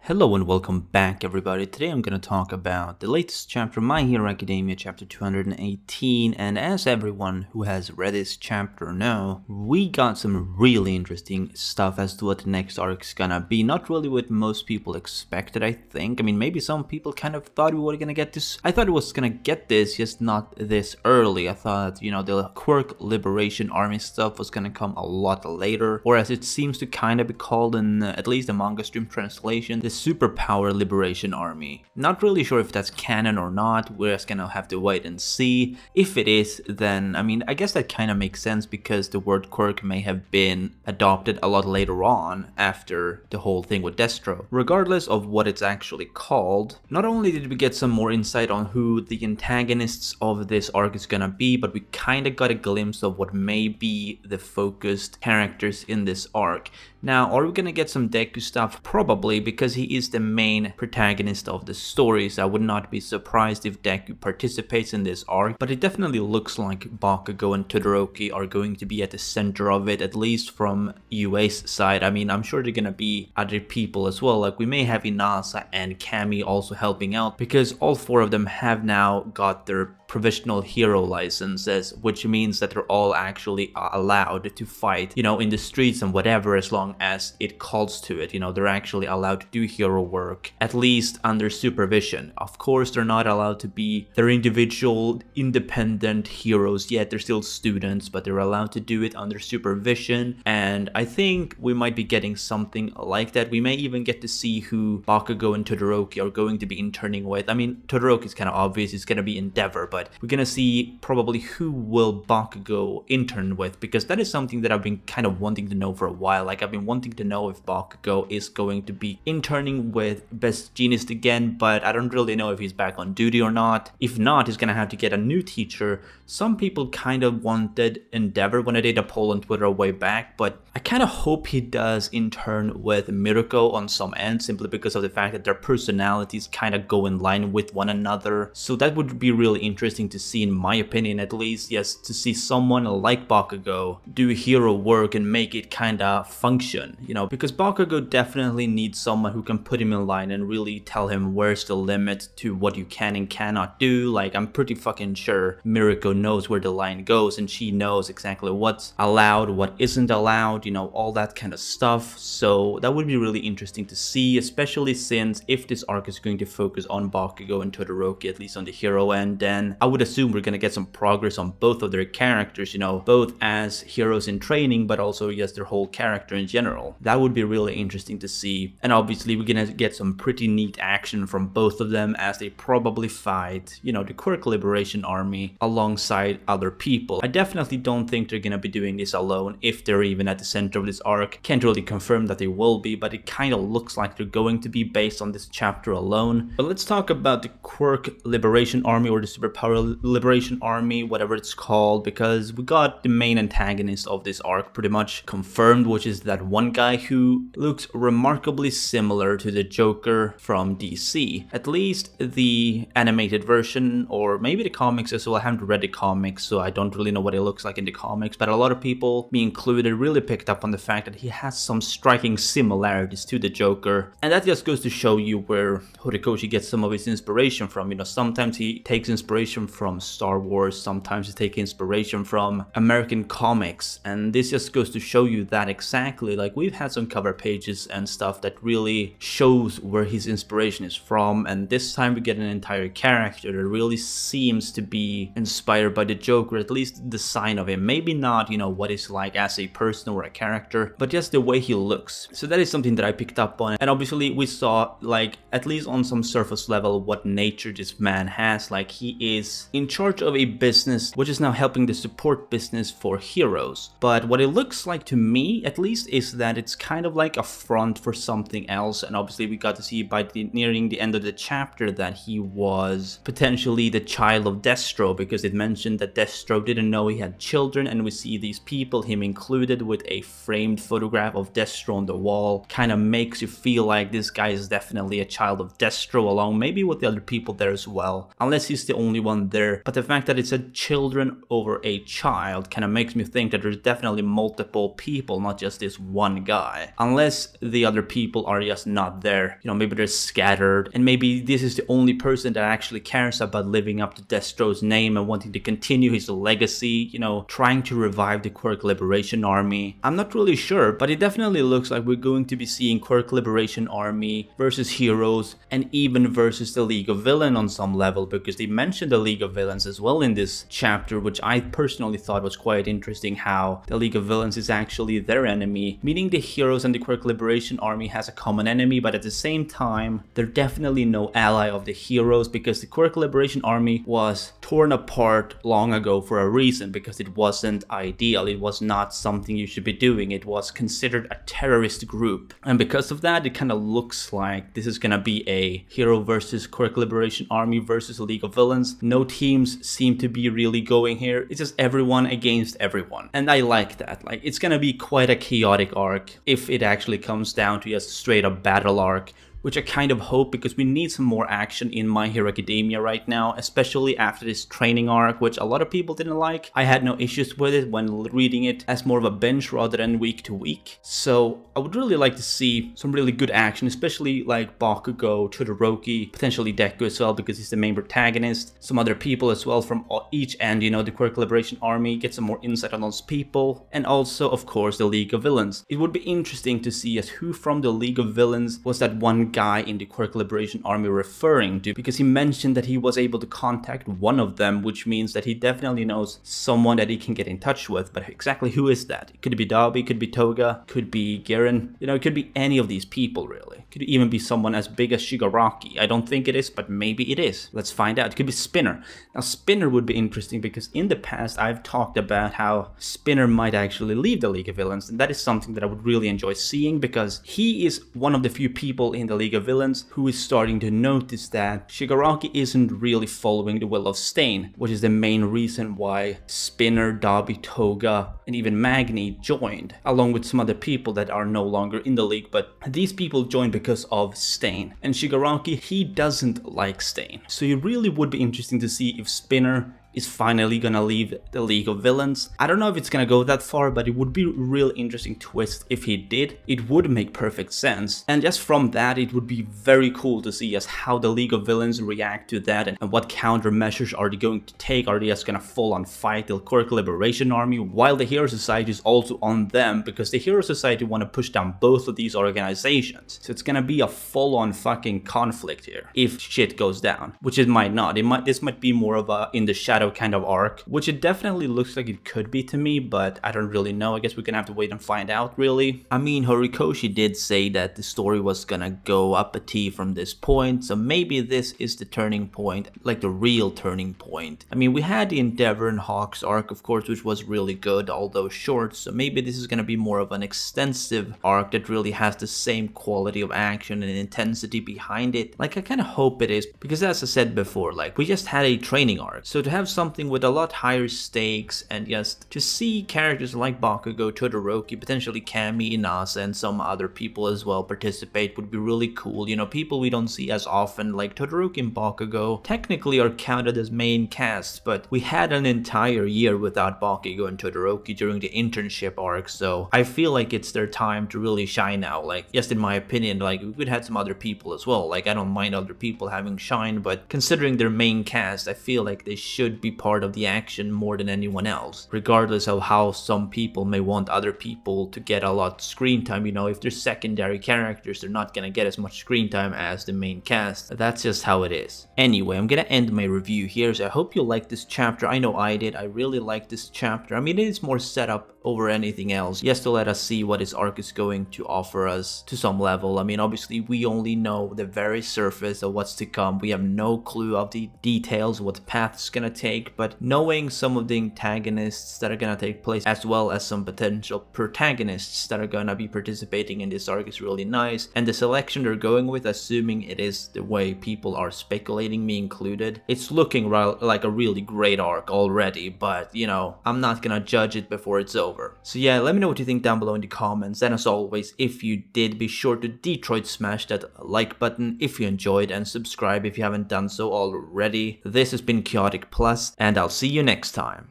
Hello and welcome back everybody. Today I'm going to talk about the latest chapter, My Hero Academia chapter 218, and as everyone who has read this chapter know, we got some really interesting stuff as to what the next arc is gonna be. Not really what most people expected, I think. I mean, maybe some people kind of thought we were gonna get this. I thought it was gonna get this, just not this early. I thought, you know, the Quirk Liberation Army stuff was gonna come a lot later, or as it seems to kind of be called in at least the manga stream translation, the Superpower Liberation Army. Not really sure if that's canon or not. We're just gonna have to wait and see. If it is, then I mean, I guess that kind of makes sense because the word quirk may have been adopted a lot later on after the whole thing with Destro. Regardless of what it's actually called, not only did we get some more insight on who the antagonists of this arc is gonna be, but we kind of got a glimpse of what may be the focused characters in this arc. Now, are we gonna get some Deku stuff? Probably, because he is the main protagonist of the story, so I would not be surprised if Deku participates in this arc, but it definitely looks like Bakugo and Todoroki are going to be at the center of it, at least from UA's side. I mean, I'm sure they're gonna be other people as well, like we may have Inasa and Kami also helping out, because all four of them have now got their provisional hero licenses, which means that they're all actually allowed to fight, you know, in the streets and whatever, as long as it calls to it. You know, they're actually allowed to do hero work, at least under supervision. Of course, they're not allowed to be their individual independent heroes yet. They're still students, but they're allowed to do it under supervision, and I think we might be getting something like that. We may even get to see who Bakugo and Todoroki are going to be interning with. I mean, Todoroki is kind of obvious, it's gonna be Endeavor, but we're gonna see probably who will Bakugo intern with, because that is something that I've been kind of wanting to know for a while. Like, I've been wanting to know if Bakugo is going to be interning with Best Jeanist again, but I don't really know if he's back on duty or not. If not, he's gonna have to get a new teacher. Some people kind of wanted Endeavor when I did a poll on Twitter a way back, but I kind of hope he does intern with Mirko on some end, simply because of the fact that their personalities kind of go in line with one another. So that would be really interesting to see, in my opinion at least. Yes, to see someone like Bakugo do hero work and make it kinda function, you know, because Bakugo definitely needs someone who can put him in line and really tell him where's the limit to what you can and cannot do. Like, I'm pretty fucking sure Mirko knows where the line goes, and she knows exactly what's allowed, what isn't allowed, you know, all that kind of stuff. So that would be really interesting to see, especially since if this arc is going to focus on Bakugo and Todoroki, at least on the hero end, then I would assume we're gonna get some progress on both of their characters, you know, both as heroes in training, but also just their whole character in general. That would be really interesting to see, and obviously we're gonna get some pretty neat action from both of them as they probably fight, you know, the Quirk Liberation Army alongside other people. I definitely don't think they're gonna be doing this alone, if they're even at the center of this arc. Can't really confirm that they will be, but it kind of looks like they're going to be based on this chapter alone. But let's talk about the Quirk Liberation Army, or the Superpower Liberation Army, whatever it's called, because we got the main antagonist of this arc pretty much confirmed, which is that one guy who looks remarkably similar to the Joker from DC. At least the animated version, or maybe the comics as well. I haven't read the comics, so I don't really know what it looks like in the comics, but a lot of people, me included, really picked up on the fact that he has some striking similarities to the Joker, and that just goes to show you where Horikoshi gets some of his inspiration from. You know, sometimes he takes inspiration from Star Wars, sometimes you take inspiration from American comics, and this just goes to show you that exactly. Like, we've had some cover pages and stuff that really shows where his inspiration is from, and this time we get an entire character that really seems to be inspired by the Joker, at least the sign of him. Maybe not, you know, what he's like as a person or a character, but just the way he looks. So that is something that I picked up on, and obviously we saw, like, at least on some surface level, what nature this man has. Like, he is in charge of a business which is now helping the support business for heroes, but what it looks like to me at least is that it's kind of like a front for something else. And obviously we got to see by nearing the end of the chapter that he was potentially the child of Destro, because it mentioned that Destro didn't know he had children, and we see these people, him included, with a framed photograph of Destro on the wall. Kind of makes you feel like this guy is definitely a child of Destro, along maybe with the other people there as well, unless he's the only one everyone there, but the fact that it said children over a child kind of makes me think that there's definitely multiple people, not just this one guy. Unless the other people are just not there, you know, maybe they're scattered, and maybe this is the only person that actually cares about living up to Destro's name and wanting to continue his legacy, you know, trying to revive the Quirk Liberation Army. I'm not really sure, but it definitely looks like we're going to be seeing Quirk Liberation Army versus heroes, and even versus the League of Villains on some level, because they mentioned the League of Villains as well in this chapter, which I personally thought was quite interesting, how the League of Villains is actually their enemy, meaning the heroes and the Quirk Liberation Army has a common enemy, but at the same time, they're definitely no ally of the heroes, because the Quirk Liberation Army was torn apart long ago for a reason, because it wasn't ideal, it was not something you should be doing, it was considered a terrorist group, and because of that, it kind of looks like this is gonna be a hero versus Quirk Liberation Army versus a League of Villains. No teams seem to be really going here, it's just everyone against everyone, and I like that. Like, it's gonna be quite a chaotic arc if it actually comes down to just straight up battle arc, which I kind of hope, because we need some more action in My Hero Academia right now, especially after this training arc, which a lot of people didn't like. I had no issues with it when reading it as more of a bench rather than week to week. So I would really like to see some really good action, especially like Bakugo, Todoroki, potentially Deku as well, because he's the main protagonist. Some other people as well from each end, you know, the Quirk Liberation Army, get some more insight on those people. And also, of course, the League of Villains. It would be interesting to see as who from the League of Villains was that one guy in the Quirk Liberation Army referring to, because he mentioned that he was able to contact one of them, which means that he definitely knows someone that he can get in touch with, but exactly who is that? It could be Dabi, could be Toga, could be Garen, you know, it could be any of these people really. It could even be someone as big as Shigaraki. I don't think it is, but maybe it is. Let's find out. It could be Spinner. Now Spinner would be interesting, because in the past I've talked about how Spinner might actually leave the League of Villains, and that is something that I would really enjoy seeing, because he is one of the few people in the League of Villains who is starting to notice that Shigaraki isn't really following the will of Stain, which is the main reason why Spinner, Dabi, Toga, and even Magni joined, along with some other people that are no longer in the league, but these people joined because of Stain. And Shigaraki, he doesn't like Stain. So it really would be interesting to see if Spinner is finally gonna leave the League of Villains. I don't know if it's gonna go that far, but it would be a real interesting twist if he did. It would make perfect sense, and just from that it would be very cool to see as how the League of Villains react to that, and what countermeasures are they going to take. Are they just gonna full on fight the Quirk Liberation Army while the Hero Society is also on them, because the Hero Society want to push down both of these organizations. So it's gonna be a full on fucking conflict here if shit goes down, which it might not. This might be more of a in the shadow kind of arc, which it definitely looks like it could be to me, but I don't really know. I guess we're gonna have to wait and find out, really. I mean, Horikoshi did say that the story was gonna go up a T from this point, so maybe this is the turning point, like the real turning point. I mean, we had the Endeavor and Hawks arc, of course, which was really good, although short, so maybe this is gonna be more of an extensive arc that really has the same quality of action and intensity behind it. Like, I kind of hope it is, because as I said before, like, we just had a training arc, so to have something with a lot higher stakes, and just to see characters like Bakugo, Todoroki, potentially Kami, Inasa, and some other people as well participate would be really cool. You know, people we don't see as often, like Todoroki and Bakugo, technically are counted as main casts, but we had an entire year without Bakugo and Todoroki during the internship arc, so I feel like it's their time to really shine now. Like, just in my opinion, like, we could have some other people as well. Like, I don't mind other people having shine, but considering their main cast, I feel like they should be part of the action more than anyone else, regardless of how some people may want other people to get a lot screen time. You know, if they're secondary characters, they're not gonna get as much screen time as the main cast. That's just how it is. Anyway, I'm gonna end my review here, so I hope you liked this chapter. I know I did. I really liked this chapter. I mean, it is more setup over anything else, just to let us see what this arc is going to offer us to some level. I mean, obviously we only know the very surface of what's to come. We have no clue of the details, what the path is gonna take, but knowing some of the antagonists that are gonna take place, as well as some potential protagonists that are gonna be participating in this arc, is really nice. And the selection they're going with, assuming it is the way people are speculating, me included, it's looking like a really great arc already, but you know, I'm not gonna judge it before it's over. over. So yeah, let me know what you think down below in the comments, and as always, if you did, be sure to Detroit smash that like button if you enjoyed, and subscribe if you haven't done so already. This has been Chaotic Plus, and I'll see you next time.